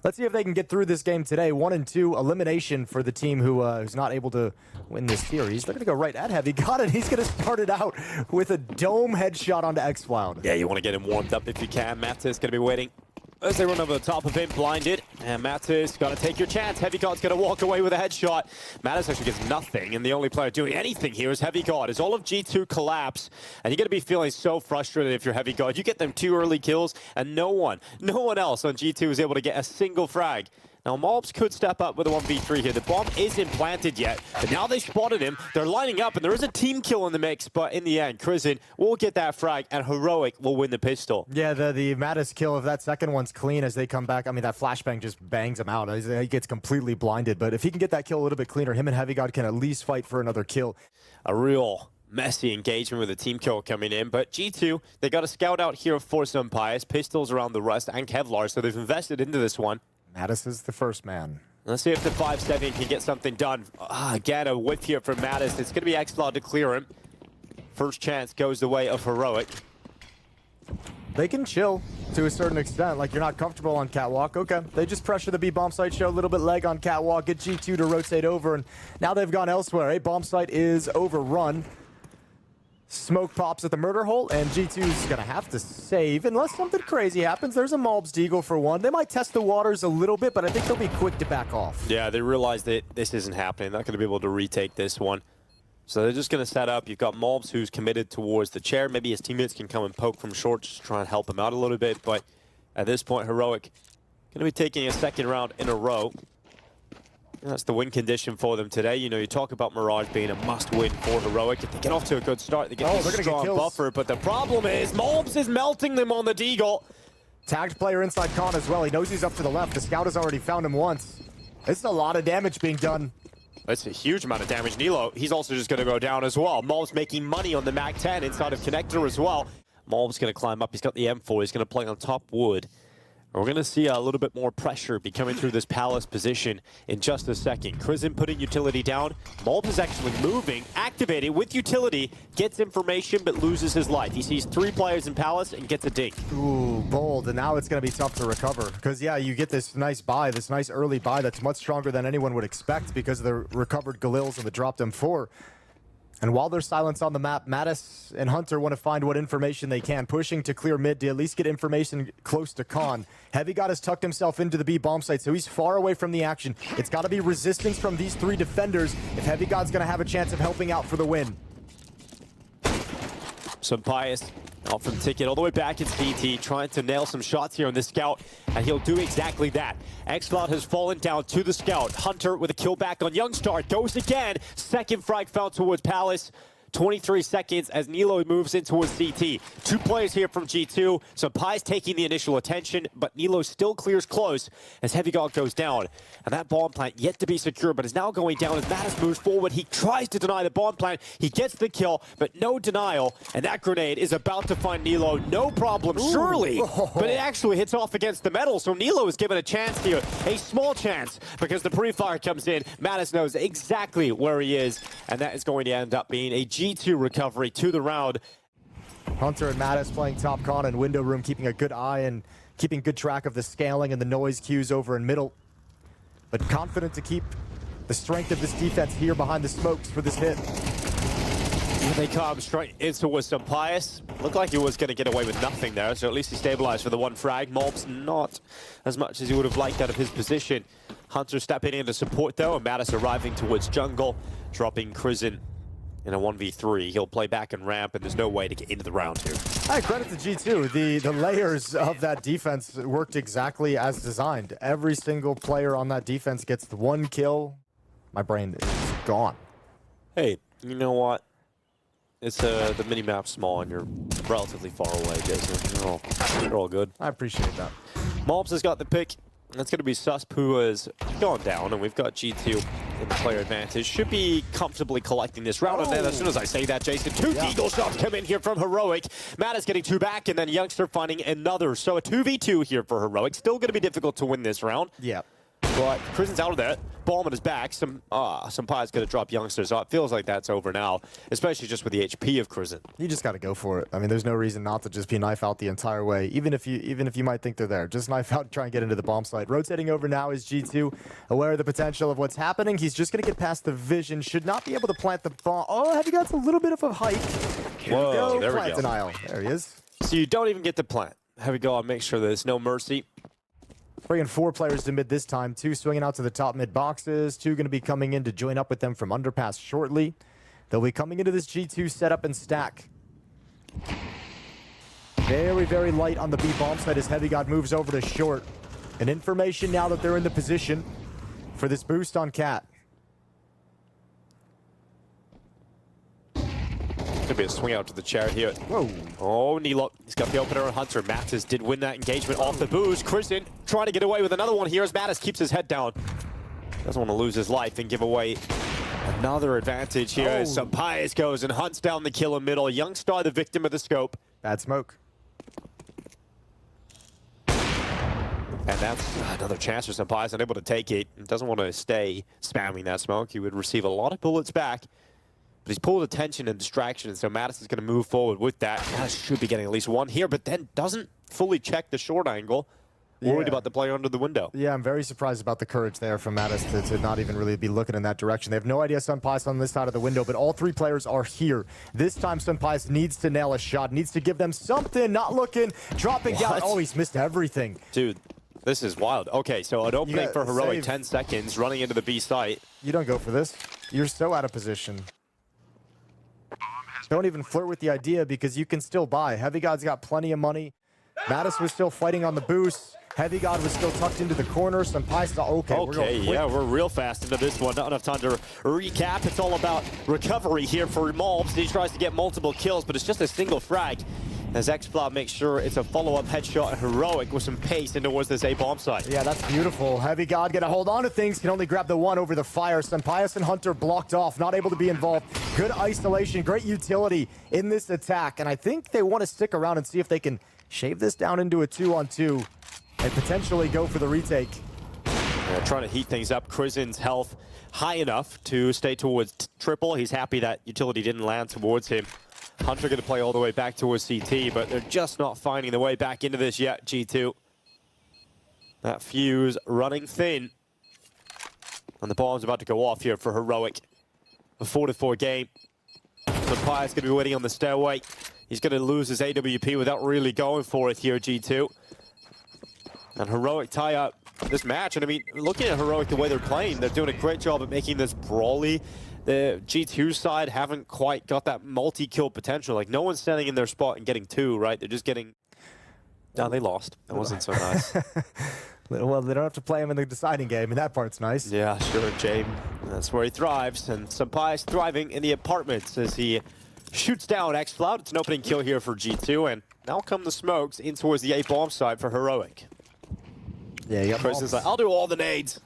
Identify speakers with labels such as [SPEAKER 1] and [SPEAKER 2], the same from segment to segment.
[SPEAKER 1] Let's see if they can get through this game today. 1-2 elimination for the team who's not able to win this series. They're going to go right at Heavy. Got it. He's going to start it out with a dome headshot onto X-Cloud.
[SPEAKER 2] Yeah, you want to get him warmed up if you can. Natus going to be waiting as they run over the top of him, blinded. And Natus got to take your chance. Heavy God's going to walk away with a headshot. Natus actually gets nothing, and the only player doing anything here is Heavy God. As all of G2 collapse, and you're going to be feeling so frustrated if you're Heavy God. You get them 2 early kills, and no one else on G2 is able to get a single frag. Now, MOUZ could step up with a 1v3 here. The bomb isn't planted yet, but now they spotted him. They're lining up, and there is a team kill in the mix, but in the end, Crizin will get that frag, and Heroic will win the pistol.
[SPEAKER 1] Yeah, the Natus kill, if that second one's clean as they come back, I mean, that flashbang just bangs him out. He gets completely blinded, but if he can get that kill a little bit cleaner, him and Heavy God can at least fight for another kill.
[SPEAKER 2] A real messy engagement with a team kill coming in, but G2, they got a scout out here for some Pius, pistols around the Rust, and Kevlar, so they've invested into this one.
[SPEAKER 1] Natus is the first man.
[SPEAKER 2] Let's see if the 5-7 can get something done. Again, a whiff here from Natus. It's going to be X-Cloud to clear him. First chance goes the way of Heroic.
[SPEAKER 1] They can chill to a certain extent. Like, you're not comfortable on Catwalk. Okay, they just pressure the B bomb site, show a little bit leg on Catwalk, get G2 to rotate over, and now they've gone elsewhere. A bomb site is overrun. Smoke pops at the murder hole, and G2's gonna have to save unless something crazy happens. There's a MOUZ Deagle for one. They might test the waters a little bit, but I think they'll be quick to back off.
[SPEAKER 2] Yeah, they realize that this isn't happening. They're not gonna be able to retake this one. So they're just gonna set up. You've got MOUZ who's committed towards the chair. Maybe his teammates can come and poke from short, just try and help him out a little bit. But at this point, Heroic gonna be taking a second round in a row. And that's the win condition for them today. You know, you talk about Mirage being a must-win for Heroic. If they get off to a good start, they get a strong buffer. But the problem is, MOUZ is melting them on the Deagle.
[SPEAKER 1] Tagged player inside Con as well. He knows he's up to the left. The scout has already found him once. It's a lot of damage being done.
[SPEAKER 2] That's a huge amount of damage. Nilo, he's also just going to go down as well. MOUZ making money on the MAC-10 inside of Connector as well. MOUZ going to climb up. He's got the M4. He's going to play on top wood. We're going to see a little bit more pressure be coming through this Palace position in just a second. Crizin putting utility down. MOUZ is actually moving, activating with utility, gets information but loses his life. He sees 3 players in Palace and gets a dink.
[SPEAKER 1] Ooh, bold, and now it's going to be tough to recover. Because, yeah, you get this nice buy, this nice early buy that's much stronger than anyone would expect because of the recovered Galils and the dropped M4. And while there's silence on the map, Natus and Hunter want to find what information they can, pushing to clear mid to at least get information close to Con. Heavy God has tucked himself into the B bomb site, so he's far away from the action. It's got to be resistance from these 3 defenders if Heavy God's going to have a chance of helping out for the win.
[SPEAKER 2] Some Pius out from Ticket all the way back in CT, trying to nail some shots here on the Scout, and he'll do exactly that. X-Cloud has fallen down to the Scout. Hunter with a kill back on Youngstar, goes again. Second frag found towards Palace. 23 seconds as Nilo moves in towards CT. 2 players here from G2, so Pi's taking the initial attention, but Nilo still clears close as Heavy God goes down. And that bomb plant yet to be secure, but is now going down as Natus moves forward. He tries to deny the bomb plant. He gets the kill, but no denial. And that grenade is about to find Nilo. No problem, surely. But it actually hits off against the metal, so Nilo is given a chance here. A small chance, because the pre-fire comes in. Natus knows exactly where he is, and that is going to end up being a G2 recovery to the round.
[SPEAKER 1] Hunter and Natus playing top Con and window room, keeping a good eye and keeping good track of the scaling and the noise cues over in middle. But confident to keep the strength of this defense here behind the smokes for this hit.
[SPEAKER 2] Here they come straight into with some Pius. Looked like he was going to get away with nothing there, so at least he stabilized for the 1 frag. MOUZ not as much as he would have liked out of his position. Hunter stepping in to support though, and Natus arriving towards jungle, dropping Crizin in a 1v3. He'll play back and ramp, and there's no way to get into the round here.
[SPEAKER 1] Hey, credit to G2. The layers of that defense worked exactly as designed. Every single player on that defense gets the 1 kill. My brain is gone.
[SPEAKER 2] Hey, you know what? It's the mini-map's small, and you're relatively far away, Jason. You're all good.
[SPEAKER 1] I appreciate that.
[SPEAKER 2] MOUZ has got the pick. That's going to be Sus, who has gone down, and we've got G2 in the player advantage. Should be comfortably collecting this round, and then as soon as I say that, Jason, 2 Deagle shots come in here from Heroic. Natus getting 2 back, and then Youngster finding another. So a 2v2 here for Heroic. Still going to be difficult to win this round.
[SPEAKER 1] Yeah.
[SPEAKER 2] But Prison's out of there. Bomb on his back. Some Pie's going to drop Youngsters. So it feels like that's over now, especially just with the HP of Prison.
[SPEAKER 1] You just got to go for it. I mean, there's no reason not to just be knife out the entire way, even if you might think they're there. Just knife out and try and get into the bomb site. Rotating over now is G2, aware of the potential of what's happening. He's just going to get past the vision. Should not be able to plant the bomb. Oh, have you got a little bit of a hike?
[SPEAKER 2] Whoa, there we
[SPEAKER 1] plant
[SPEAKER 2] go.
[SPEAKER 1] denial. There he is.
[SPEAKER 2] So you don't even get to plant. Have we go and make sure there's no mercy.
[SPEAKER 1] Bringing 4 players to mid this time. 2 swinging out to the top mid boxes. 2 going to be coming in to join up with them from underpass shortly. They'll be coming into this G2 setup and stack. Very, very light on the B bomb site as Heavy God moves over to short. And information now that they're in the position for this boost on Cat.
[SPEAKER 2] Could be a swing out to the chair here.
[SPEAKER 1] Whoa.
[SPEAKER 2] Oh, Nilo. He's got the opener on Hunter. Mattis did win that engagement off the boost. Kristen trying to get away with another one here as Mattis keeps his head down. Doesn't want to lose his life and give away another advantage here as some Pies goes and hunts down the kill in middle. Youngstar, the victim of the scope.
[SPEAKER 1] Bad smoke.
[SPEAKER 2] And that's another chance for some Pies, unable to take it. Doesn't want to stay spamming that smoke. He would receive a lot of bullets back. But he's pulled attention and distraction, and so Mattis is going to move forward with that. Mattis should be getting at least one here, but then doesn't fully check the short angle. Worried about the player under the window.
[SPEAKER 1] Yeah, I'm very surprised about the courage there from Mattis to not even really be looking in that direction. They have no idea Sunpai's on this side of the window, but all 3 players are here. This time Sunpai's needs to nail a shot, needs to give them something, not looking, dropping down. Oh, he's missed everything.
[SPEAKER 2] Dude, this is wild. Okay, so an opening for Heroic,
[SPEAKER 1] save.
[SPEAKER 2] 10 seconds, running into the B site.
[SPEAKER 1] You don't go for this. You're so out of position. Don't even flirt with the idea because you can still buy. Heavy God's got plenty of money. Mattis was still fighting on the boost. Heavy God was still tucked into the corner. Some Pies. Okay,
[SPEAKER 2] we're real fast into this one. Not enough time to recap. It's all about recovery here for MOUZ. He tries to get multiple kills, but it's just a single frag. As Xploud makes sure it's a follow-up headshot at Heroic with some pace into towards this A-bomb site.
[SPEAKER 1] Yeah, that's beautiful. Heavy God gonna hold on to things, can only grab the one over the fire. Sunpias and Hunter blocked off, not able to be involved. Good isolation, great utility in this attack, and I think they want to stick around and see if they can shave this down into a 2-on-2 and potentially go for the retake.
[SPEAKER 2] Yeah, trying to heat things up. Krizen's health high enough to stay towards triple. He's happy that utility didn't land towards him. Hunter going to play all the way back towards CT, but they're just not finding the way back into this yet, G2. That fuse running thin. And the bomb's about to go off here for Heroic. A 4-4 game. Sunpai's going to be waiting on the stairway. He's going to lose his AWP without really going for it here, G2. And Heroic tie up this match. And I mean, looking at Heroic the way they're playing, they're doing a great job at making this brawly. The G2 side haven't quite got that multi-kill potential. Like, no one's standing in their spot and getting 2, right? They're just getting... No, they lost. That wasn't so nice.
[SPEAKER 1] Well, they don't have to play him in the deciding game, and that part's nice.
[SPEAKER 2] Yeah, sure, James. That's where he thrives. And Sunpai's thriving in the apartments as he shoots down Xploud. It's an opening kill here for G2, and now come the smokes in towards the A-bomb side for Heroic.
[SPEAKER 1] Yeah, you got
[SPEAKER 2] Kristen's like, I'll do all the nades.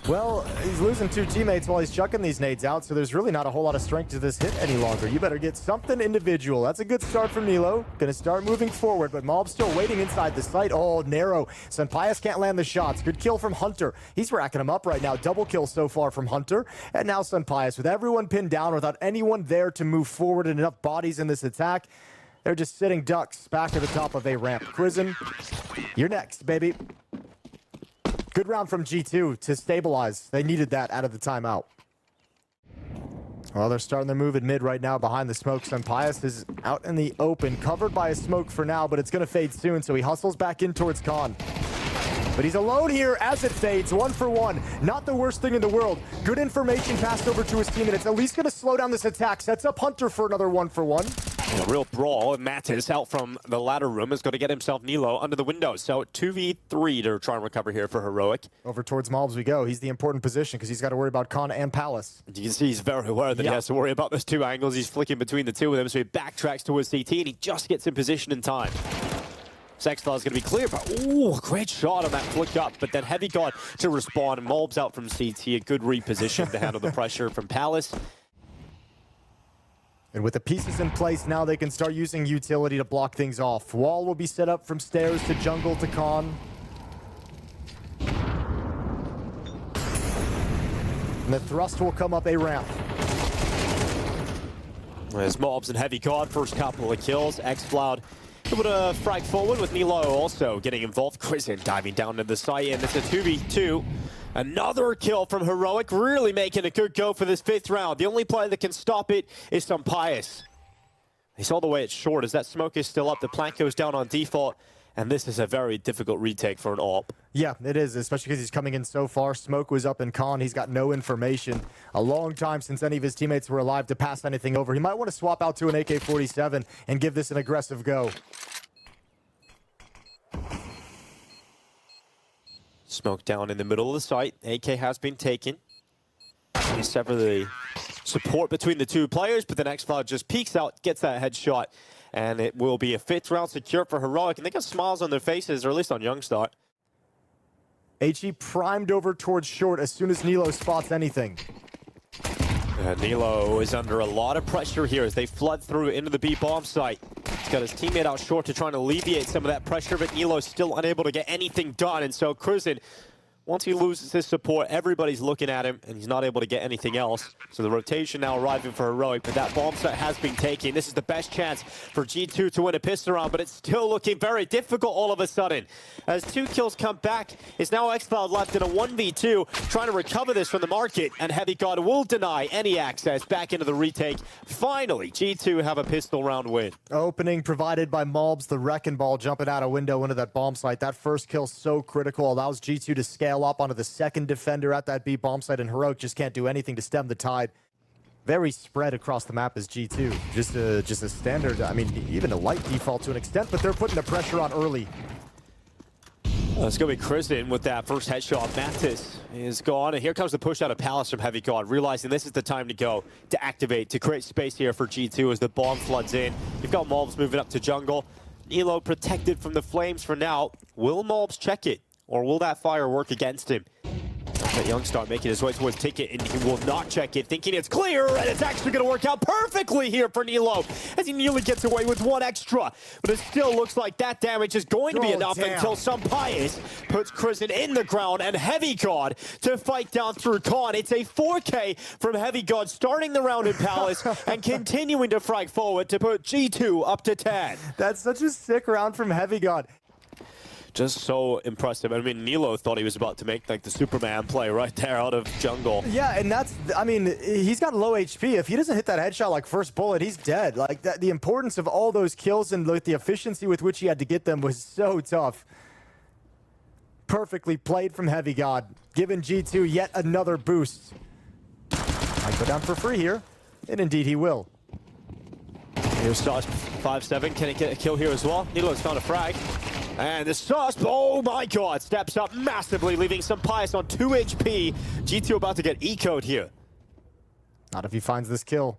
[SPEAKER 1] Well, he's losing 2 teammates while he's chucking these nades out, so there's really not a whole lot of strength to this hit any longer. You better get something individual. That's a good start from Nilo. Gonna start moving forward, but MOUZ still waiting inside the site. Oh, narrow. Sunpai's can't land the shots. Good kill from Hunter. He's racking them up right now. Double kill so far from Hunter. And now Sunpai's with everyone pinned down without anyone there to move forward and enough bodies in this attack. They're just sitting ducks back at the top of a ramp. Krizen, you're next, baby. Good round from G2 to stabilize. They needed that out of the timeout. Well, they're starting their move in mid right now behind the smoke. Sunpai's is out in the open, covered by a smoke for now, but it's going to fade soon, so he hustles back in towards Khan. But he's alone here as it fades, 1 for 1. Not the worst thing in the world. Good information passed over to his team, and it's at least going to slow down this attack. Sets up Hunter for another 1 for 1.
[SPEAKER 2] A real brawl, and Mattis out from the ladder room is going to get himself Nilo under the window. So 2v3 to try and recover here for Heroic.
[SPEAKER 1] Over towards MOUZ we go. He's the important position because he's got to worry about Khan and Palace.
[SPEAKER 2] You can see he's very aware that he has to worry about those 2 angles. He's flicking between the 2 of them, so he backtracks towards CT, and he just gets in position in time. Sexfly is going to be clear, but ooh, great shot on that flick up. But then Heavy God to respond, and MOUZ out from CT. A good reposition to handle the pressure from Palace.
[SPEAKER 1] And with the pieces in place, now they can start using utility to block things off. Wall will be set up from stairs to jungle to Khan. And the thrust will come up a ramp.
[SPEAKER 2] As MOUZ and Heavy God, first couple of kills. xCloud able to frag forward with Nilo also getting involved. Clinching diving down to the site, and it's a 2v2. Another kill from Heroic, really making a good go for this 5th round. The only player that can stop it is Pius. He's all the way at short as that smoke is still up. The plant goes down on default, and this is a very difficult retake for an AWP.
[SPEAKER 1] Yeah, it is, especially because he's coming in so far. Smoke was up in con. He's got no information. A long time since any of his teammates were alive to pass anything over. He might want to swap out to an AK-47 and give this an aggressive go.
[SPEAKER 2] Smoke down in the middle of the site. AK has been taken. You sever the support between the two players, but the xCloud just peeks out, gets that headshot, and it will be a 5th round secure for Heroic, and they got smiles on their faces, or at least on Youngstar.
[SPEAKER 1] HE primed over towards short as soon as Nilo spots anything.
[SPEAKER 2] Nilo is under a lot of pressure here as they flood through into the B bomb site. He's got his teammate out short to try and alleviate some of that pressure, but Nilo's still unable to get anything done, and so Cruisin', once he loses his support, everybody's looking at him, and he's not able to get anything else. So the rotation now arriving for Heroic, but that bomb site has been taken. This is the best chance for G2 to win a pistol round, but it's still looking very difficult all of a sudden. As 2 kills come back, it's now xCloud left in a 1v2, trying to recover this from the market, and Heavy God will deny any access back into the retake. Finally, G2 have a pistol round win.
[SPEAKER 1] Opening provided by MOUZ, the wrecking ball jumping out a window into that bomb site. That first kill so critical, allows G2 to scale up onto the second defender at that B bomb site, and Heroic just can't do anything to stem the tide. Very spread across the map is G2. Just a standard, I mean, even a light default to an extent, but they're putting the pressure on early.
[SPEAKER 2] Well, it's going to be Cruisin' with that first headshot. Natus is gone, and here comes the push out of Palace from Heavy God, realizing this is the time to go, to activate, to create space here for G2 as the bomb floods in. You've got MOUZ moving up to jungle. Nilo protected from the flames for now. Will MOUZ check it? Or will that fire work against him? But Youngstar making his way towards Ticket, and he will not check it, thinking it's clear, and it's actually going to work out perfectly here for Nilo, as he nearly gets away with 1 extra. But it still looks like that damage is going to be enough until Pius puts Cruisin' in the ground, and Heavy God to fight down through con. It's a 4K from Heavy God, starting the round in Palace, and continuing to frag forward to put G2 up to 10.
[SPEAKER 1] That's such a sick round from Heavy God.
[SPEAKER 2] Just so impressive. I mean, Nilo thought he was about to make like the Superman play right there out of jungle.
[SPEAKER 1] Yeah, and that's, I mean, he's got low HP. If he doesn't hit that headshot like first bullet, he's dead. Like, the importance of all those kills and the efficiency with which he had to get them was so tough. Perfectly played from Heavy God, giving G2 yet another boost. Might go down for free here, and indeed he will.
[SPEAKER 2] Here's Sauce 5-7. Can he get a kill here as well? Nilo's found a frag. And the Sauce, oh my god, steps up massively, leaving Pius on 2 HP. G2 about to get eco'd here.
[SPEAKER 1] Not if he finds this kill.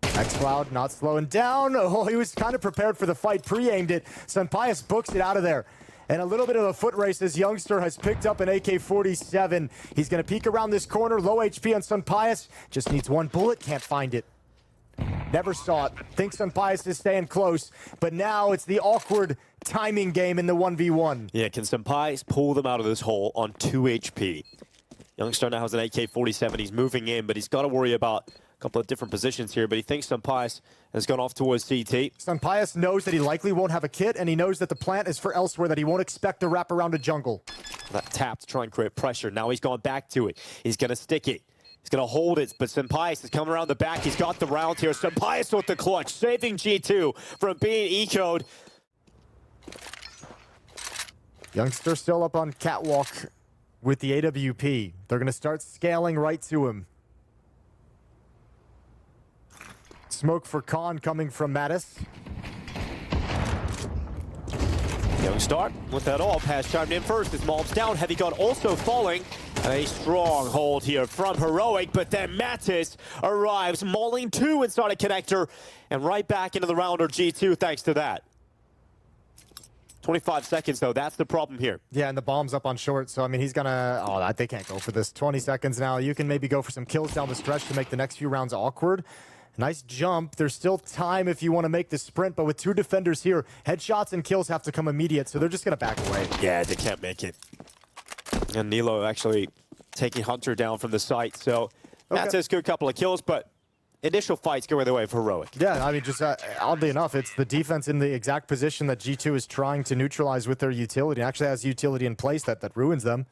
[SPEAKER 1] xCloud not slowing down. Oh, he was kind of prepared for the fight, pre-aimed it. Pius books it out of there. And a little bit of a foot race as Youngster has picked up an AK-47. He's going to peek around this corner, low HP on Pius. Just needs 1 bullet, can't find it. Never saw it. Thinks Pius is staying close, but now it's the awkward timing game in the 1v1.
[SPEAKER 2] Yeah, can Pius pull them out of this hole on 2 HP? Youngstar now has an AK-47. He's moving in, but he's got to worry about a couple of different positions here, but he thinks Pius has gone off towards CT.
[SPEAKER 1] Pius knows that he likely won't have a kit, and he knows that the plant is for elsewhere, that he won't expect to wrap around a jungle.
[SPEAKER 2] That tap to try and create pressure. Now he's gone back to it. He's going to stick it. He's going to hold it, but Pius is coming around the back. He's got the round here. Pius with the clutch, saving G2 from being eco'd.
[SPEAKER 1] Youngster still up on catwalk with the AWP. They're going to start scaling right to him. Smoke for Khan coming from Mattis.
[SPEAKER 2] Youngstar with that all pass chimed in first as MOUZ down. Heavy God also falling. A strong hold here from Heroic, but then Mattis arrives, mauling 2 inside a connector, and right back into the rounder G2 thanks to that. 25 seconds, though. That's the problem here.
[SPEAKER 1] Yeah, and the bomb's up on short, so, I mean, he's gonna... Oh, they can't go for this. 20 seconds now. You can maybe go for some kills down the stretch to make the next few rounds awkward. Nice jump. There's still time if you want to make the sprint, but with 2 defenders here, headshots and kills have to come immediate, so they're just going to back away.
[SPEAKER 2] Yeah, they can't make it. And Nilo actually taking Hunter down from the site. So Natus good couple of kills, but initial fights going the way of Heroic.
[SPEAKER 1] Yeah, I mean, just oddly enough, it's the defense in the exact position that G2 is trying to neutralize with their utility. It actually has utility in place that ruins them.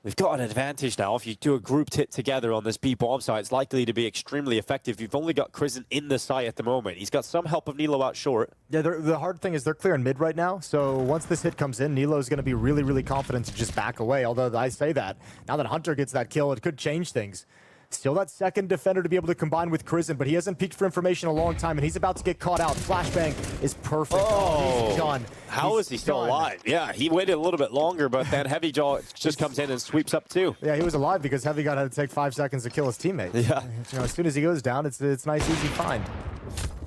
[SPEAKER 2] We've got an advantage now. If you do a grouped hit together on this B bomb site, it's likely to be extremely effective. You've only got Crizin in the site at the moment. He's got some help of Nilo out short.
[SPEAKER 1] Yeah, the hard thing is they're clearing mid right now, so once this hit comes in, Nilo's going to be really, really confident to just back away, although I say that. Now that Hunter gets that kill, it could change things. Still that second defender to be able to combine with Crizin, but he hasn't peeked for information in a long time, and he's about to get caught out. Flashbang is perfect. Oh, he's done.
[SPEAKER 2] How is he still alive? Yeah, he waited a little bit longer, but then Heavy Jaw just comes in and sweeps up too.
[SPEAKER 1] Yeah, he was alive because Heavy Jaw had to take 5 seconds to kill his teammate.
[SPEAKER 2] Yeah.
[SPEAKER 1] You know, as soon as he goes down, it's nice, easy find.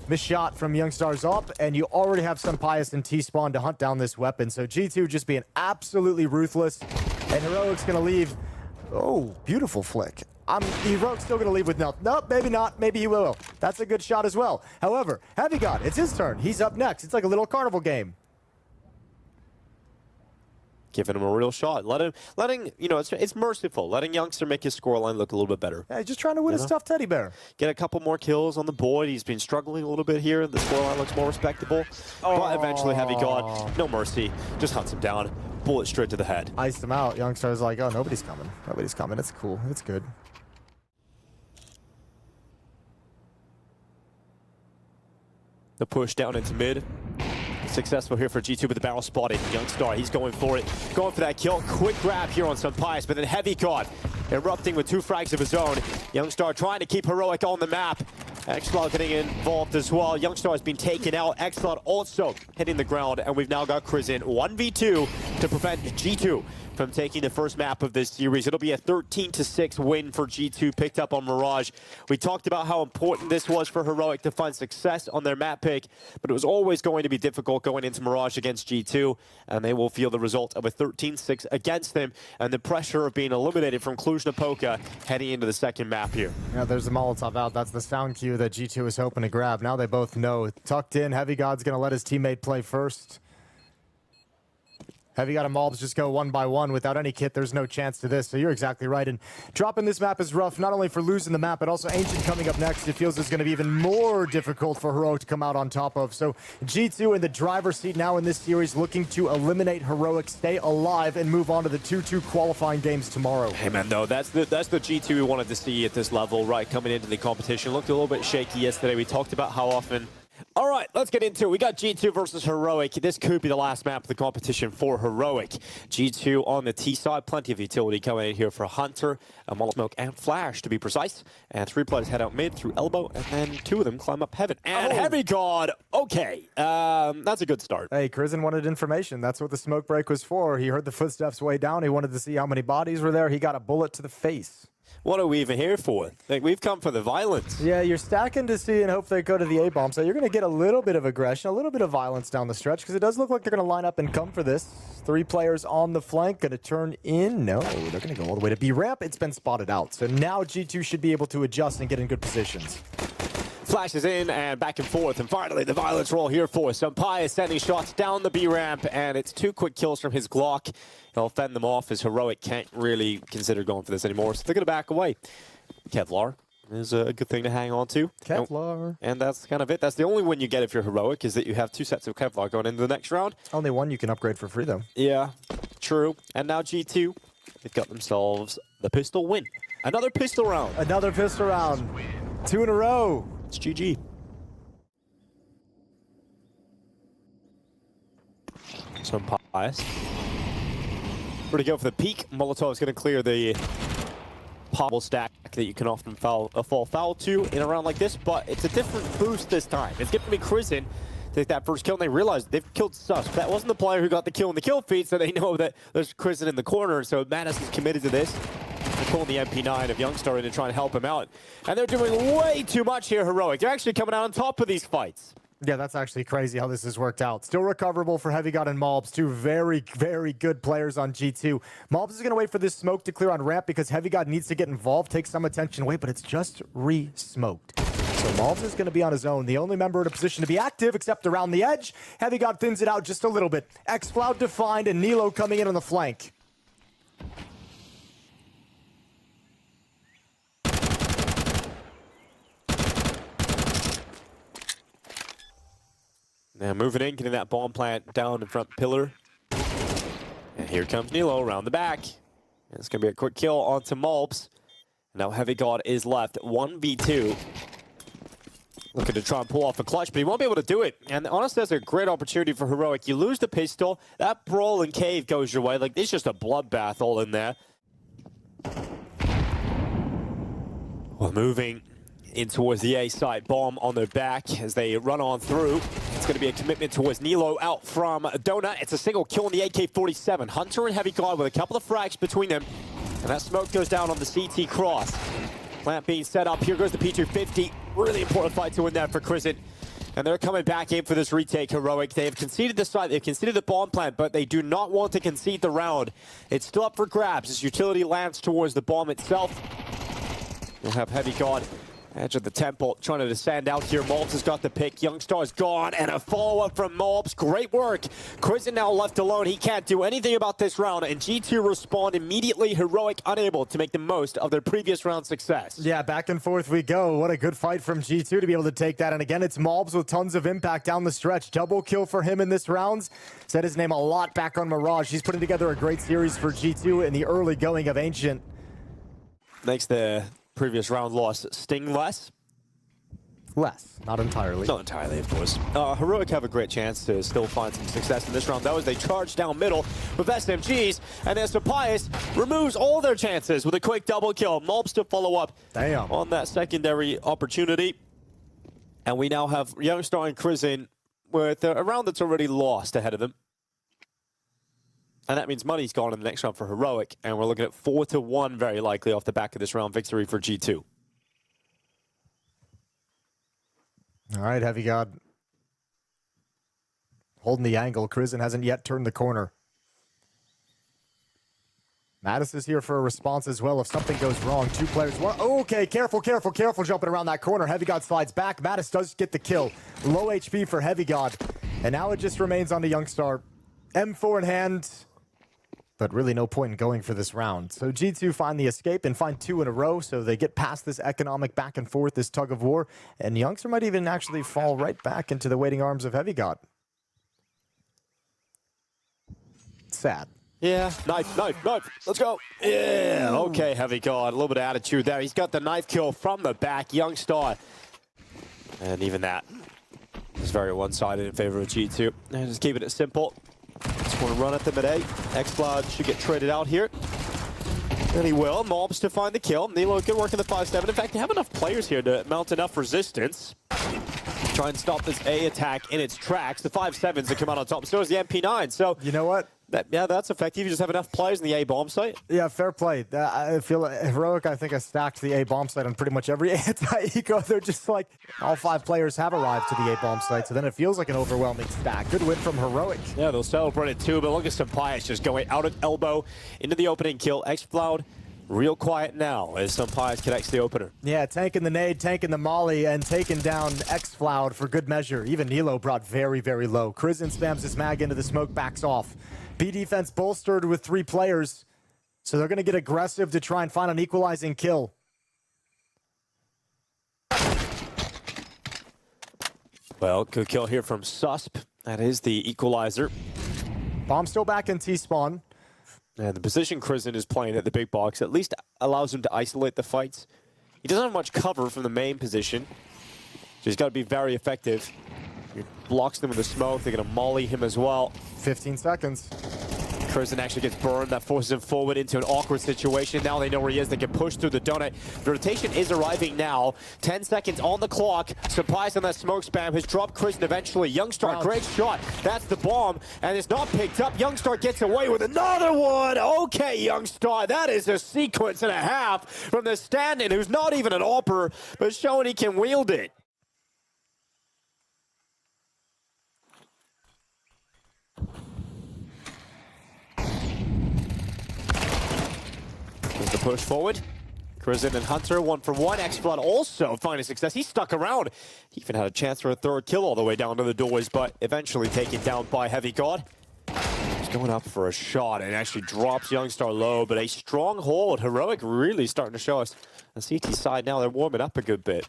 [SPEAKER 1] Missed shot from Youngstar's up, and you already have some Pius and T-Spawn to hunt down this weapon. So G2 just being absolutely ruthless, and Heroic's going to leave. Oh, beautiful flick. Heroic's still going to leave with no. Nope, maybe not. Maybe he will. That's a good shot as well. However, Heavy God, it's his turn. He's up next. It's like a little carnival game.
[SPEAKER 2] Giving him a real shot. Letting you know, it's merciful. Letting Youngster make his scoreline look a little bit better.
[SPEAKER 1] Yeah, he's just trying to win a stuffed teddy bear.
[SPEAKER 2] Get a couple more kills on the board. He's been struggling a little bit here. The scoreline looks more respectable. But eventually, Heavy God, no mercy, just hunts him down. Bullet straight to the head.
[SPEAKER 1] Iced him out. Youngstar's like, oh, nobody's coming. Nobody's coming. It's cool. It's good.
[SPEAKER 2] The push down into mid. Successful here for G2 with the barrel spotted. Youngstar, he's going for it. Going for that kill. Quick grab here on some Pius, but then Heavy God erupting with 2 frags of his own. Youngstar trying to keep Heroic on the map. Xcloud getting involved as well. Youngstar has been taken out. Xcloud also hitting the ground, and we've now got Crizin 1v2 to prevent G2 from taking the first map of this series. It'll be a 13-6 win for G2, picked up on Mirage. We talked about how important this was for Heroic to find success on their map pick, but it was always going to be difficult going into Mirage against G2, and they will feel the result of a 13-6 against them, and the pressure of being eliminated from Cluj-Napoca heading into the second map here.
[SPEAKER 1] Yeah, there's the Molotov out. That's the sound cue that G2 was hoping to grab. Now they both know. Tucked in, Heavy God's going to let his teammate play first. Heavy God and MOUZ just go 1 by 1 without any kit. There's no chance to this, so you're exactly right. And dropping this map is rough, not only for losing the map, but also Ancient coming up next. It feels it's going to be even more difficult for Heroic to come out on top of. So G2 in the driver's seat now in this series, looking to eliminate Heroic, stay alive, and move on to the 2-2 qualifying games tomorrow.
[SPEAKER 2] Hey man, though, that's the G2 we wanted to see at this level, right? Coming into the competition, looked a little bit shaky yesterday. We talked about how often. All right, let's get into it. We got G2 versus Heroic. This could be the last map of the competition for Heroic. G2 on the T side, plenty of utility coming in here for Hunter, Molotov and Flash to be precise. And 3 players head out mid through elbow, and then 2 of them climb up heaven. And Heavy God, okay, that's a good start.
[SPEAKER 1] Hey, Crizin wanted information. That's what the smoke break was for. He heard the footsteps way down. He wanted to see how many bodies were there. He got a bullet to the face.
[SPEAKER 2] What are we even here for? Like, we've come for the violence.
[SPEAKER 1] Yeah, you're stacking to see and hope they go to the A-bomb. So you're going to get a little bit of aggression, a little bit of violence down the stretch, because it does look like they're going to line up and come for this. 3 players on the flank, going to turn in. No, they're going to go all the way to B ramp. It's been spotted out. So now G2 should be able to adjust and get in good positions.
[SPEAKER 2] Flashes in and back and forth, and finally the violence roll here for some Pius sending shots down the B ramp, and it's 2 quick kills from his Glock. He'll fend them off as Heroic can't really consider going for this anymore, so they're going to back away. Kevlar is a good thing to hang on to.
[SPEAKER 1] Kevlar.
[SPEAKER 2] And that's kind of it. That's the only win you get if you're Heroic, is that you have 2 sets of Kevlar going into the next round.
[SPEAKER 1] Only 1 you can upgrade for free, though.
[SPEAKER 2] Yeah, true. And now G2, they've got themselves the pistol win. Another pistol round.
[SPEAKER 1] Another pistol round. 2 in a row.
[SPEAKER 2] It's GG. Some Pius. We're to go for the peak. Molotov is going to clear the Pobble stack that you can often fall foul to in a round like this, but it's a different boost this time. It's going to be Crizin take that first kill, and they realize they've killed Sus. That wasn't the player who got the kill in the kill feed, so they know that there's Crizin in the corner, so Natus is committed to this. They're pulling the MP9 of Youngstar in to try and help him out. And they're doing way too much here, Heroic. They're actually coming out on top of these fights.
[SPEAKER 1] Yeah, that's actually crazy how this has worked out. Still recoverable for Heavy God and MOUZ, 2 very, very good players on G2. MOUZ is going to wait for this smoke to clear on ramp because Heavy God needs to get involved, take some attention away, but it's just re-smoked. So MOUZ is going to be on his own, the only member in a position to be active except around the edge. Heavy God thins it out just a little bit. Xcloud defined and Nilo coming in on the flank.
[SPEAKER 2] And moving in, getting that bomb plant down in front pillar. And here comes Nilo around the back. And it's going to be a quick kill onto MOUZ. Now Heavy God is left 1v2. Looking to try and pull off a clutch, but he won't be able to do it. And honestly, that's a great opportunity for Heroic. You lose the pistol, that brawl and cave goes your way. Like, it's just a bloodbath all in there. Well, moving in towards the A site, bomb on their back as they run on through. It's going to be a commitment towards Nilo out from Donut. It's a single kill on the AK-47. Hunter and Heavy God with a couple of frags between them. And that smoke goes down on the CT cross. Plant being set up. Here goes the P250. Really important fight to win that for Crizin. And they're coming back in for this retake, Heroic. They have conceded the site. They've conceded the bomb plant, but they do not want to concede the round. It's still up for grabs as utility lands towards the bomb itself. We'll have Heavy God edge of the temple, trying to descend out here. MOUZ has got the pick. Youngstar's gone, and a follow-up from MOUZ. Great work. Crizin now left alone. He can't do anything about this round, and G2 respond immediately. Heroic unable to make the most of their previous round success.
[SPEAKER 1] Yeah, back and forth we go. What a good fight from G2 to be able to take that. And again, it's MOUZ with tons of impact down the stretch. Double kill for him in this round. Said his name a lot back on Mirage. He's putting together a great series for G2 in the early going of Ancient.
[SPEAKER 2] Makes the previous round loss sting less.
[SPEAKER 1] Less, not entirely.
[SPEAKER 2] Not entirely, of course. Heroic have a great chance to still find some success in this round, though, as they charge down middle with SMGs, and as Sapias removes all their chances with a quick double kill. MOUZ to follow up on that secondary opportunity. And we now have Youngstar and Crizin with a round that's already lost ahead of them. And that means money's gone in the next round for Heroic, and we're looking at 4-1 very likely off the back of this round victory for G2.
[SPEAKER 1] All right, Heavy God. Holding the angle. Crizin hasn't yet turned the corner. Natus is here for a response as well if something goes wrong. Two players. One. Okay, careful, careful, careful jumping around that corner. Heavy God slides back. Natus does get the kill. Low HP for Heavy God. And now it just remains on the Youngstar. M4 in hand. But really no point in going for this round. So G2 find the escape and find two in a row, so they get past this economic back and forth, this tug of war, and Youngster might even actually fall right back into the waiting arms of Heavy God. Sad.
[SPEAKER 2] Yeah, knife, knife, knife. Let's go. Yeah, okay, Heavy God. A little bit of attitude there. He's got the knife kill from the back, Youngstar. And even that is very one-sided in favor of G2. And just keeping it simple. Just want to run at them at A. Xcloud should get traded out here. And he will. MOUZ to find the kill. Nilo, good work in the 5-7. In fact, they have enough players here to mount enough resistance. Try and stop this A attack in its tracks. The 5-7s that come out on top. So is the MP9. So
[SPEAKER 1] you know what?
[SPEAKER 2] Yeah, that's effective. You just have enough players in the A bomb site.
[SPEAKER 1] Yeah, fair play. I feel like Heroic, I think, has stacked the A bomb site on pretty much every anti-eco. They're just like, all 5 players have arrived to the A bomb site, so then it feels like an overwhelming stack. Good win from Heroic.
[SPEAKER 2] Yeah, they'll celebrate it too, but look at Sapias just going out of elbow into the opening kill. Xcloud real quiet now as Sapias connects the opener.
[SPEAKER 1] Yeah, tanking the nade, tanking the molly, and taking down Xcloud for good measure. Even Nilo brought very, very low. Crizin spams his mag into the smoke, backs off. B defense bolstered with 3 players, so they're going to get aggressive to try and find an equalizing kill.
[SPEAKER 2] Well, good kill here from Susp. That is the equalizer.
[SPEAKER 1] Bomb still back in T-spawn.
[SPEAKER 2] And the position Crizin is playing at the big box at least allows him to isolate the fights. He doesn't have much cover from the main position, so he's got to be very effective. He blocks them with the smoke. They're going to molly him as well.
[SPEAKER 1] 15 seconds.
[SPEAKER 2] Crizin actually gets burned. That forces him forward into an awkward situation. Now they know where he is. They can push through the donut. The rotation is arriving now. 10 seconds on the clock. Surprise on that smoke spam has dropped Crizin eventually. Youngstar, great shot. That's the bomb, and it's not picked up. Youngstar gets away with another one. Okay, Youngstar, that is a sequence and a half from the stand-in, who's not even an AWPer, but showing he can wield it. There's the push forward. Crizin and Hunter, 1 for 1. Xcloud also finding success. He stuck around. He even had a chance for a 3rd kill all the way down to the doors, but eventually taken down by Heavy God. He's going up for a shot and actually drops Youngstar low, but a strong hold. Heroic really starting to show us. On CT side now, they're warming up a good bit.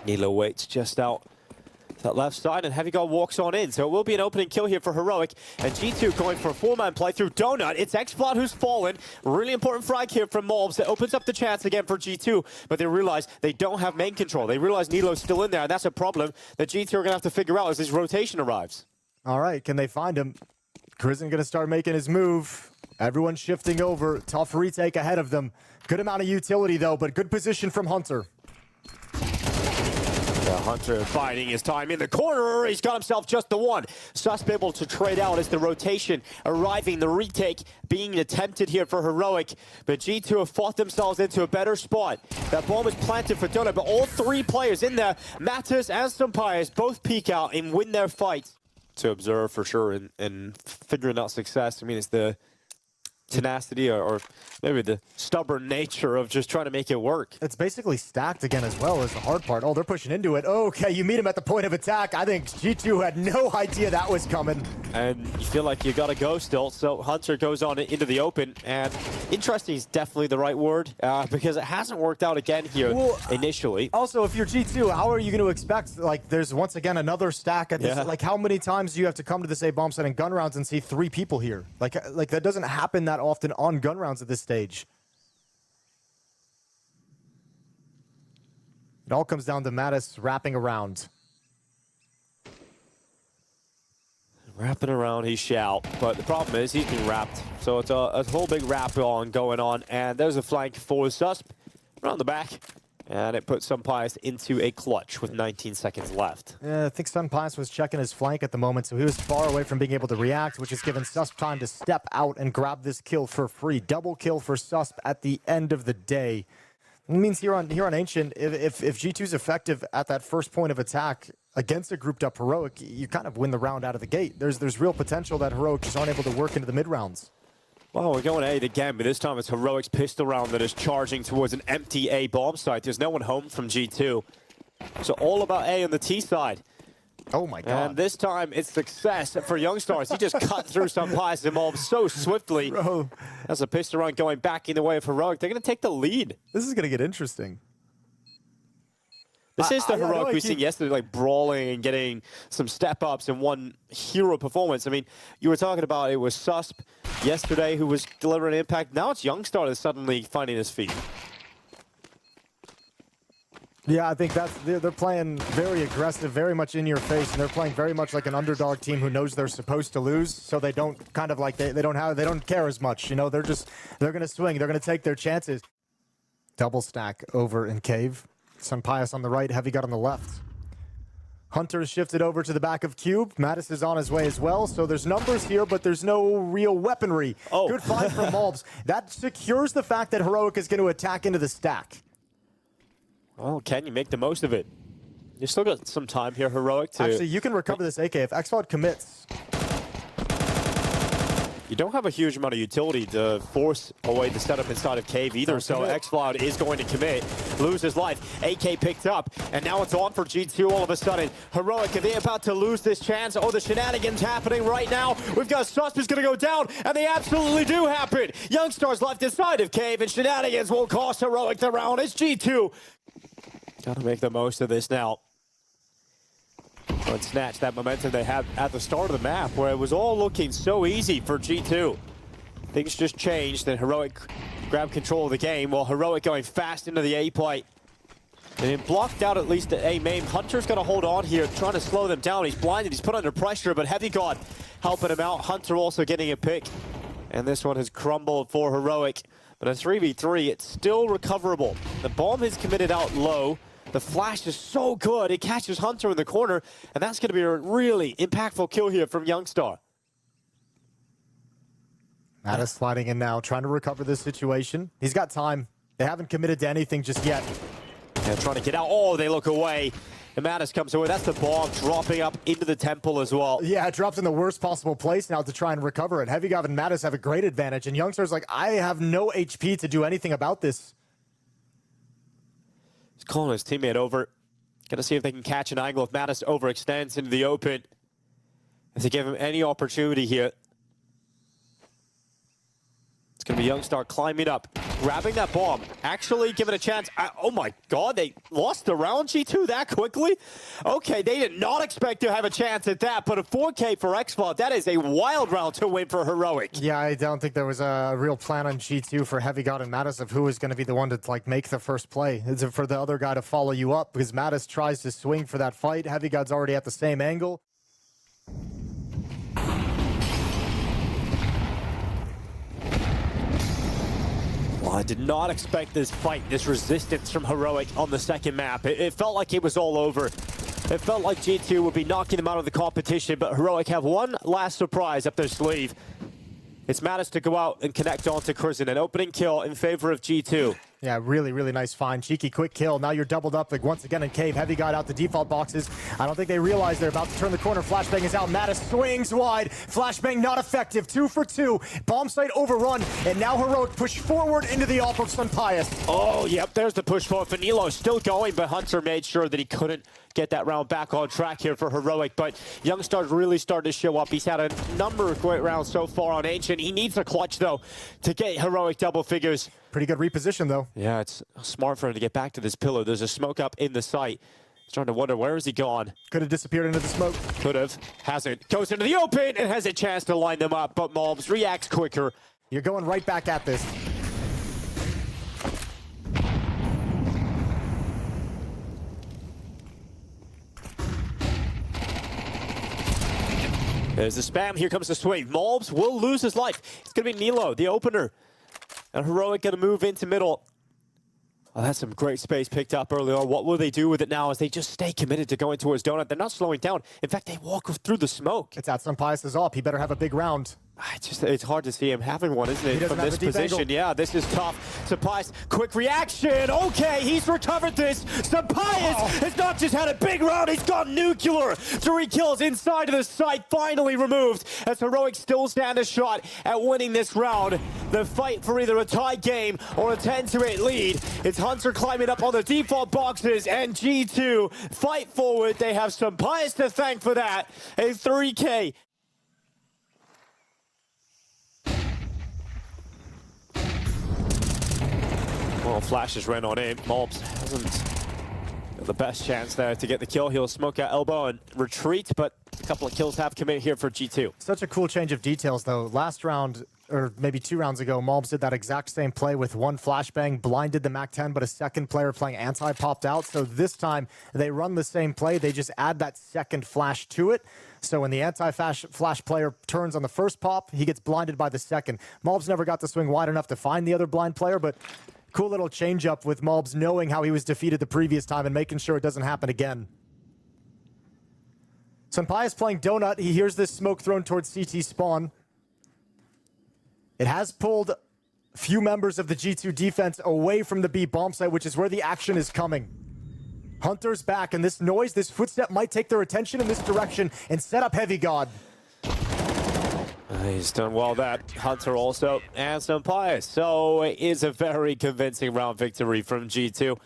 [SPEAKER 2] Nilo waits just out that left side, and Heavy God walks on in. So it will be an opening kill here for Heroic. And G2 going for a 4-man play through Donut. It's Xploud who's fallen. Really important frag here from MOUZ that opens up the chance again for G2. But they realize they don't have main control. They realize Nilo's still in there, and that's a problem that G2 are going to have to figure out as this rotation arrives.
[SPEAKER 1] All right, can they find him? Crizzen going to start making his move. Everyone shifting over. Tough retake ahead of them. Good amount of utility, though, but good position from Hunter.
[SPEAKER 2] Hunter finding his time in the corner. He's got himself just the one. Sus able to trade out as the rotation arriving, the retake being attempted here for Heroic. But G2 have fought themselves into a better spot. That bomb is planted for Donut, but all three players in there, Natus and Sampayas, both peek out and win their fights. To observe for sure and figuring out success. I mean, it's the tenacity or maybe the stubborn nature of just trying to make it work.
[SPEAKER 1] It's basically stacked again as well as the hard part. Oh, they're pushing into it. Okay, you meet him at the point of attack. I think G2 had no idea that was coming.
[SPEAKER 2] And you feel like you gotta go still, so Hunter goes on into the open, and interesting is definitely the right word, because it hasn't worked out again here initially.
[SPEAKER 1] Also, if you're G2, how are you going to expect, like, there's once again another stack at this, like, how many times do you have to come to this A bomb site in gun rounds and see 3 people here? Like that doesn't happen that often on gun rounds at this stage. It all comes down to Mattis wrapping around.
[SPEAKER 2] Wrapping around, he shall. But the problem is he's been wrapped. So it's a whole big wrap on going on. And there's a flank for Susp around the back. And it puts Sampayas into a clutch with 19 seconds left.
[SPEAKER 1] Yeah, I think Sampayas was checking his flank at the moment, so he was far away from being able to react, which has given Susp time to step out and grab this kill for free. Double kill for Susp at the end of the day. It means here on Ancient, if G2's effective at that first point of attack against a grouped up Heroic, you kind of win the round out of the gate. There's real potential that Heroic just aren't able to work into the mid rounds.
[SPEAKER 2] Well, we're going A again, but this time it's Heroic's pistol round that is charging towards an empty A bomb site. There's no one home from G2. So all about A on the T side.
[SPEAKER 1] Oh my god.
[SPEAKER 2] And this time it's success for Youngstars. He just cut through Sampayas and MOUZ so swiftly.
[SPEAKER 1] Bro.
[SPEAKER 2] That's a pistol round going back in the way of Heroic. They're going to take the lead.
[SPEAKER 1] This is going to get interesting.
[SPEAKER 2] This is the Heroic we've seen yesterday, like brawling and getting some step-ups and one hero performance. I mean, you were talking about it was Susp yesterday who was delivering impact. Now it's Youngstar that's suddenly finding his feet.
[SPEAKER 1] Yeah, I think they're playing very aggressive, very much in your face, and they're playing very much like an underdog team who knows they're supposed to lose, so they don't kind of like they don't care as much. You know, they're going to swing, they're going to take their chances. Double stack over in Cave. Sampayas on the right, Heavy God on the left. Hunter shifted over to the back of Cube. Mattis is on his way as well, so there's numbers here, but there's no real weaponry.
[SPEAKER 2] Oh.
[SPEAKER 1] Good find from MOUZ. That secures the fact that Heroic is going to attack into the stack.
[SPEAKER 2] Well, can you make the most of it? You still got some time here, Heroic, to...
[SPEAKER 1] Actually, you can recover this AK if Xploud commits.
[SPEAKER 2] You don't have a huge amount of utility to force away the setup inside of Cave either, so Xploud is going to commit, lose his life. AK picked up, and now it's on for G2 all of a sudden. Heroic, are they about to lose this chance? Oh, the shenanigans happening right now. We've got Susp is going to go down, and they absolutely do happen. Youngstars left inside of Cave, and shenanigans will cost Heroic the round. It's G2. Gotta make the most of this now. And snatch that momentum they had at the start of the map, where it was all looking so easy for G2. Things just changed, and Heroic grabbed control of the game, while Heroic going fast into the A play. And it blocked out at least the A main. Hunter's got to hold on here, trying to slow them down. He's blinded, he's put under pressure, but Heavy God helping him out. Hunter also getting a pick. And this one has crumbled for Heroic. But a 3v3, it's still recoverable. The bomb is committed out low. The flash is so good, it catches Hunter in the corner, and that's going to be a really impactful kill here from Youngstar.
[SPEAKER 1] Mattis sliding in now, trying to recover this situation. He's got time. They haven't committed to anything just yet.
[SPEAKER 2] Yeah, trying to get out. Oh, they look away. And Mattis comes away. That's the bomb dropping up into the temple as well.
[SPEAKER 1] Yeah, it drops in the worst possible place now to try and recover it. Heavy God and Mattis have a great advantage, and Youngstar's like, I have no HP to do anything about this.
[SPEAKER 2] He's calling his teammate over. Gonna see if they can catch an angle if Mattis overextends into the open. As they give him any opportunity here. It's It's going to be Youngstar climbing up, grabbing that bomb, actually give it a chance. Oh my god, they lost the round, G2, that quickly? Okay, they did not expect to have a chance at that, but a 4K for xFlood, that is a wild round to win for Heroic.
[SPEAKER 1] Yeah, I don't think there was a real plan on G2 for Heavy God and Natus of who was going to be the one to like make the first play. It's for the other guy to follow you up, because Natus tries to swing for that fight. Heavy God's already at the same angle.
[SPEAKER 2] Well, I did not expect this fight, this resistance from Heroic on the second map. It felt like it was all over. It felt like G2 would be knocking them out of the competition, but Heroic have one last surprise up their sleeve. It's Natus to go out and connect onto Crimson, an opening kill in favor of G2.
[SPEAKER 1] Yeah, really, really nice find. Cheeky, quick kill. Now you're doubled up like once again in Cave. Heavy got out the default boxes. I don't think they realize they're about to turn the corner. Flashbang is out. Natus swings wide. Flashbang not effective. 2 for 2. Bomb site overrun. And now Heroic push forward into the AWP of Sunpius.
[SPEAKER 2] Oh, yep, there's the push forward. Vanilo still going, but Hunter made sure that he couldn't get that round back on track here for Heroic. But Youngstar's really started to show up. He's had a number of great rounds so far on Ancient. He needs a clutch, though, to get Heroic double figures.
[SPEAKER 1] Pretty good reposition, though.
[SPEAKER 2] Yeah, it's smart for him to get back to this pillar. There's a smoke up in the site. He's trying to wonder, where is he gone?
[SPEAKER 1] Could have disappeared into the smoke.
[SPEAKER 2] Could have. Hasn't. Goes into the open and has a chance to line them up, but MOUZ reacts quicker.
[SPEAKER 1] You're going right back at this.
[SPEAKER 2] There's the spam. Here comes the swing. MOUZ will lose his life. It's going to be Nilo, the opener. And Heroic going to move into middle. Oh, that's some great space picked up early on. What will they do with it now as they just stay committed to going towards Donut? They're not slowing down. In fact, they walk through the smoke.
[SPEAKER 1] It's at Sunpius' AWP. He better have a big round.
[SPEAKER 2] It's hard to see him having one, isn't it, from this position? Yeah, this is tough. Sunpius, quick reaction. Okay, he's recovered this. Sunpius has not just had a big round, he's got nuclear. 3 kills inside of the site, finally removed, as Heroic still stand a shot at winning this round. The fight for either a tie game or a 10-8 lead. It's Hunter climbing up on the default boxes, and G2 fight forward. They have Sunpius to thank for that. A 3K. Well, flashes ran on in. MOUZ hasn't got the best chance there to get the kill. He'll smoke out elbow and retreat, but a couple of kills have committed here for G2.
[SPEAKER 1] Such a cool change of details, though. Last round, or maybe 2 rounds ago, MOUZ did that exact same play with 1 flashbang, blinded the MAC-10, but a second player playing anti popped out. So this time, they run the same play. They just add that second flash to it. So when the anti-flash player turns on the first pop, he gets blinded by the second. MOUZ never got to swing wide enough to find the other blind player, but cool little change-up with MOUZ knowing how he was defeated the previous time and making sure it doesn't happen again. Sunpius playing Donut. He hears this smoke thrown towards CT spawn. It has pulled a few members of the G2 defense away from the B bomb site, which is where the action is coming. Hunter's back, and this noise, this footstep might take their attention in this direction and set up Heavy God.
[SPEAKER 2] He's done well that. Hunter also, and Sunpius. So it is a very convincing round victory from G2.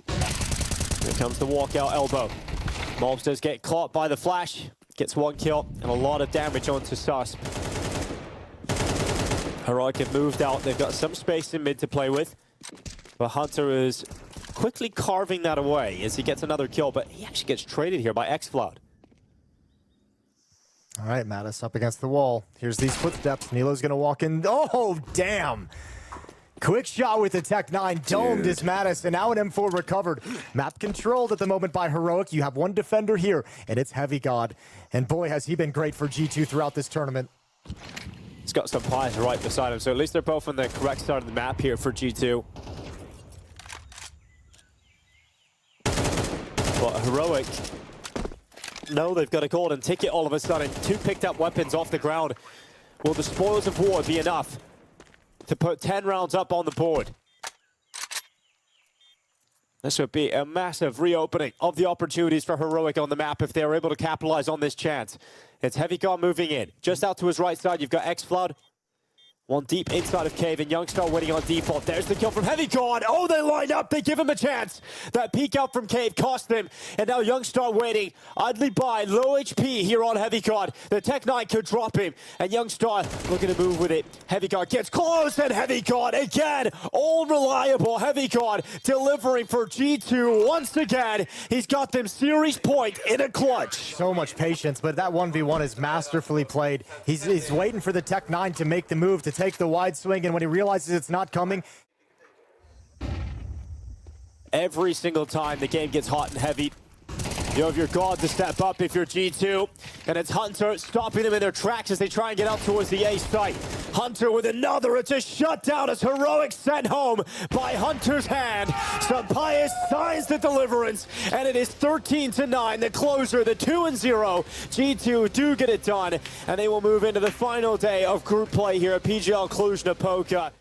[SPEAKER 2] Here comes the walkout elbow. MOUZ does get caught by the flash. Gets 1 kill and a lot of damage onto Sus. Heroic have moved out. They've got some space in mid to play with. But Hunter is quickly carving that away as he gets another kill, but he actually gets traded here by xFlood.
[SPEAKER 1] All right, Natus up against the wall. Here's these footsteps. Nilo's going to walk in. Oh, damn. Quick shot with the Tech 9. Domed is Natus, and now an M4 recovered. Map controlled at the moment by Heroic. You have 1 defender here, and it's Heavy God. And boy, has he been great for G2 throughout this tournament.
[SPEAKER 2] He's got some pies right beside him, so at least they're both on the correct side of the map here for G2. But Heroic, no, they've got a golden ticket all of a sudden. 2 picked up weapons off the ground. Will the spoils of war be enough to put 10 rounds up on the board? This would be a massive reopening of the opportunities for Heroic on the map if they're able to capitalize on this chance. It's Heavy God moving in. Just out to his right side, you've got xFlood. One deep inside of Cave, and Youngstar waiting on default. There's the kill from Heavy God. Oh, they lined up. They give him a chance. That peek out from Cave cost them. And now Youngstar waiting. Idly by, low HP here on Heavy God. The Tech-9 could drop him. And Youngstar looking to move with it. Heavy God gets close, and Heavy God again. All reliable Heavy God delivering for G2 once again. He's got them series point in a clutch.
[SPEAKER 1] So much patience, but that 1v1 is masterfully played. He's waiting for the Tech-9 to make the move, to take the wide swing, and when he realizes it's not coming.
[SPEAKER 2] Every single time the game gets hot and heavy, you have your God to step up if you're G2, and it's Hunter stopping them in their tracks as they try and get out towards the A site. Hunter with another, it's a shutdown as Heroic sent home by Hunter's hand. Sampaio signs the deliverance, and it is 13-9, the closer, the 2-0. G2 do get it done, and they will move into the final day of group play here at PGL Cluj-Napoca.